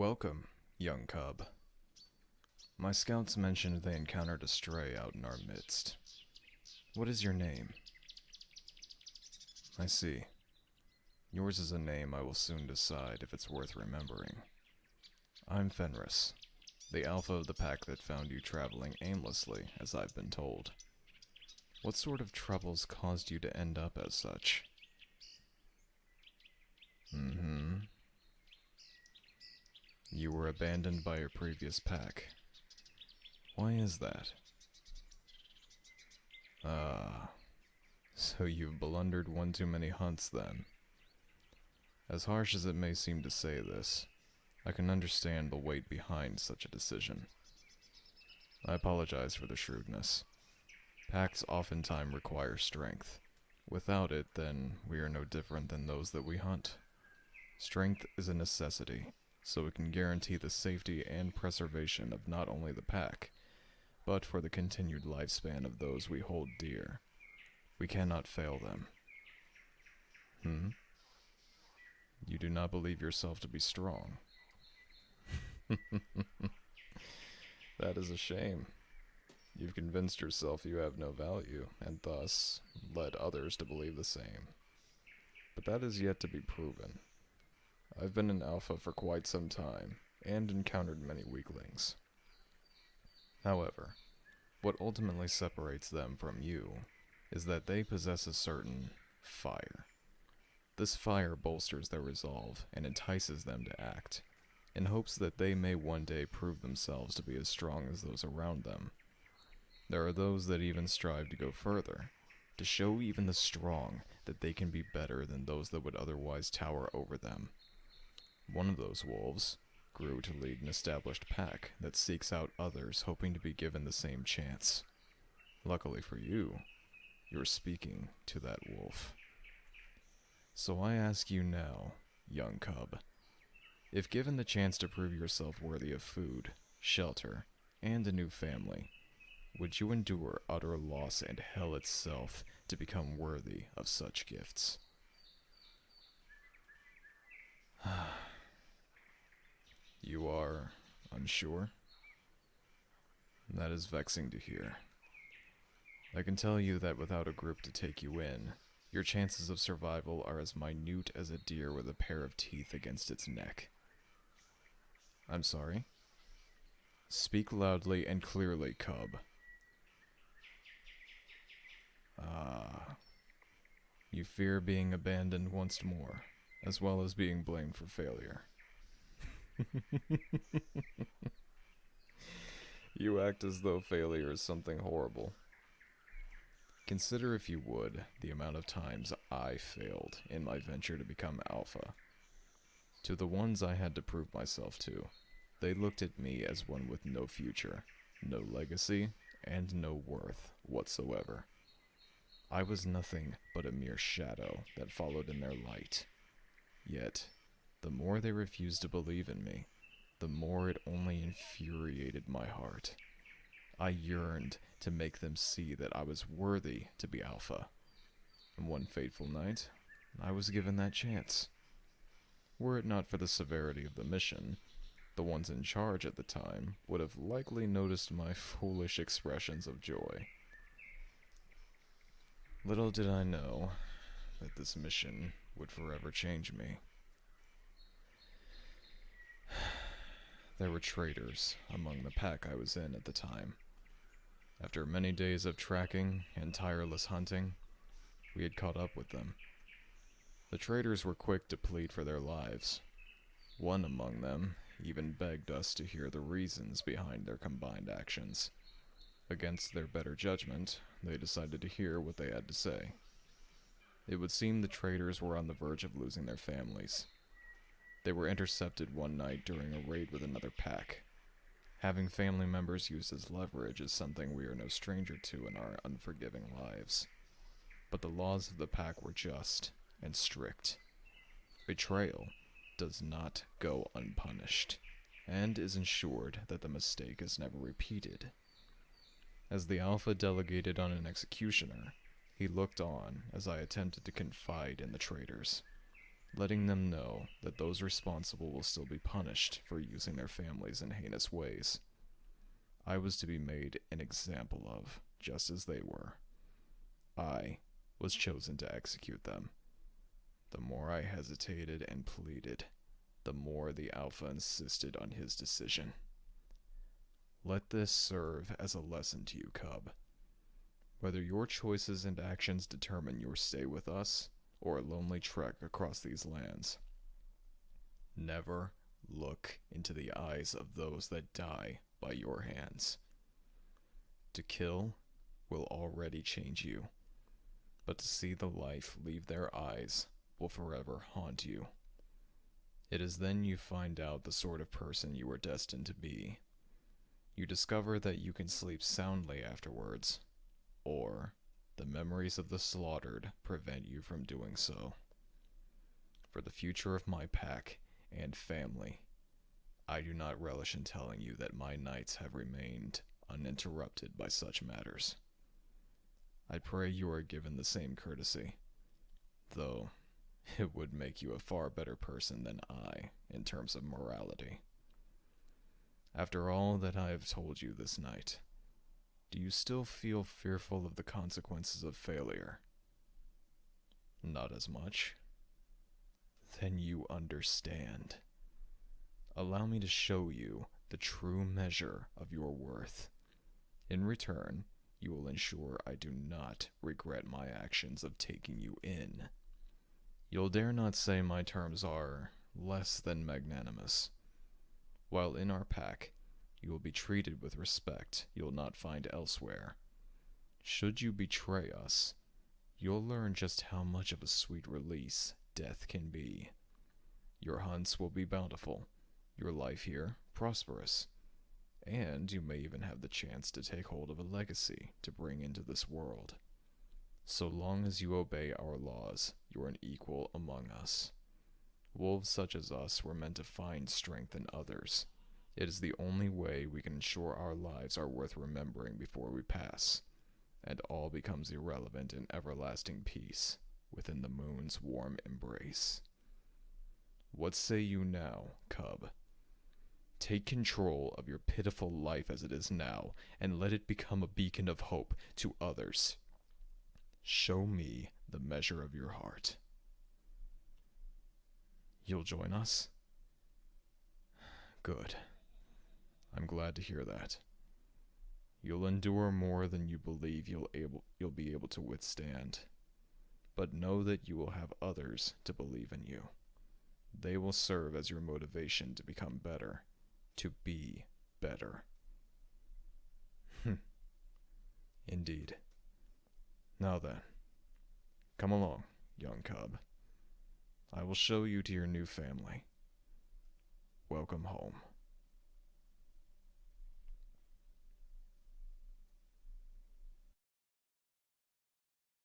Welcome, young cub. My scouts mentioned they encountered a stray out in our midst. What is your name? I see. Yours is a name I will soon decide if it's worth remembering. I'm Fenris, the alpha of the pack that found you traveling aimlessly, as I've been told. What sort of troubles caused you to end up as such? You were abandoned by your previous pack. Why is that? So you've blundered one too many hunts then. As harsh as it may seem to say this, I can understand the weight behind such a decision. I apologize for the shrewdness. Packs oftentimes require strength. Without it, then, we are no different than those that we hunt. Strength is a necessity, so it can guarantee the safety and preservation of not only the pack, but for the continued lifespan of those we hold dear. We cannot fail them. You do not believe yourself to be strong. That is a shame. You've convinced yourself you have no value, and thus led others to believe the same. But that is yet to be proven. I've been an alpha for quite some time, and encountered many weaklings. However, what ultimately separates them from you is that they possess a certain fire. This fire bolsters their resolve and entices them to act, in hopes that they may one day prove themselves to be as strong as those around them. There are those that even strive to go further, to show even the strong that they can be better than those that would otherwise tower over them. One of those wolves grew to lead an established pack that seeks out others hoping to be given the same chance. Luckily for you, you're speaking to that wolf. So I ask you now, young cub, if given the chance to prove yourself worthy of food, shelter, and a new family, would you endure utter loss and hell itself to become worthy of such gifts? You are unsure? That is vexing to hear. I can tell you that without a group to take you in, your chances of survival are as minute as a deer with a pair of teeth against its neck. I'm sorry? Speak loudly and clearly, cub. You fear being abandoned once more, as well as being blamed for failure. You act as though failure is something horrible. Consider, if you would, the amount of times I failed in my venture to become alpha. To the ones I had to prove myself to, they looked at me as one with no future, no legacy, and no worth whatsoever. I was nothing but a mere shadow that followed in their light. Yet, the more they refused to believe in me, the more it only infuriated my heart. I yearned to make them see that I was worthy to be alpha. And one fateful night, I was given that chance. Were it not for the severity of the mission, the ones in charge at the time would have likely noticed my foolish expressions of joy. Little did I know that this mission would forever change me. There were traitors among the pack I was in at the time. After many days of tracking and tireless hunting, we had caught up with them. The traitors were quick to plead for their lives. One among them even begged us to hear the reasons behind their combined actions. Against their better judgment, they decided to hear what they had to say. It would seem the traitors were on the verge of losing their families. They were intercepted one night during a raid with another pack. Having family members used as leverage is something we are no stranger to in our unforgiving lives. But the laws of the pack were just and strict. Betrayal does not go unpunished, and is ensured that the mistake is never repeated. As the alpha delegated on an executioner, he looked on as I attempted to confide in the traitors. letting them know that those responsible will still be punished for using their families in heinous ways. I was to be made an example of, just as they were. I was chosen to execute them. The more I hesitated and pleaded, the more the Alpha insisted on his decision. Let this serve as a lesson to you, Cub. Whether your choices and actions determine your stay with us or a lonely trek across these lands, never look into the eyes of those that die by your hands. To kill will already change you, but to see the life leave their eyes will forever haunt you. It is then you find out the sort of person you are destined to be. You discover that you can sleep soundly afterwards, or the memories of the slaughtered prevent you from doing so. For the future of my pack and family, I do not relish in telling you that my nights have remained uninterrupted by such matters. I pray you are given the same courtesy, though it would make you a far better person than I in terms of morality. After all that I have told you this night, do you still feel fearful of the consequences of failure? Not as much? Then you understand. Allow me to show you the true measure of your worth. In return, you will ensure I do not regret my actions of taking you in. You'll dare not say my terms are less than magnanimous. While in our pack, you will be treated with respect you'll not find elsewhere. Should you betray us, you'll learn just how much of a sweet release death can be. Your hunts will be bountiful, your life here prosperous, and you may even have the chance to take hold of a legacy to bring into this world. So long as you obey our laws, you are an equal among us. Wolves such as us were meant to find strength in others. It is the only way we can ensure our lives are worth remembering before we pass, and all becomes irrelevant in everlasting peace within the moon's warm embrace. What say you now, Cub? Take control of your pitiful life as it is now, and let it become a beacon of hope to others. Show me the measure of your heart. You'll join us? Good. I'm glad to hear that. You'll endure more than you believe you'll be able to withstand. But know that you will have others to believe in you. They will serve as your motivation to become better, to be better. Indeed. Now then, come along, young cub. I will show you to your new family. Welcome home.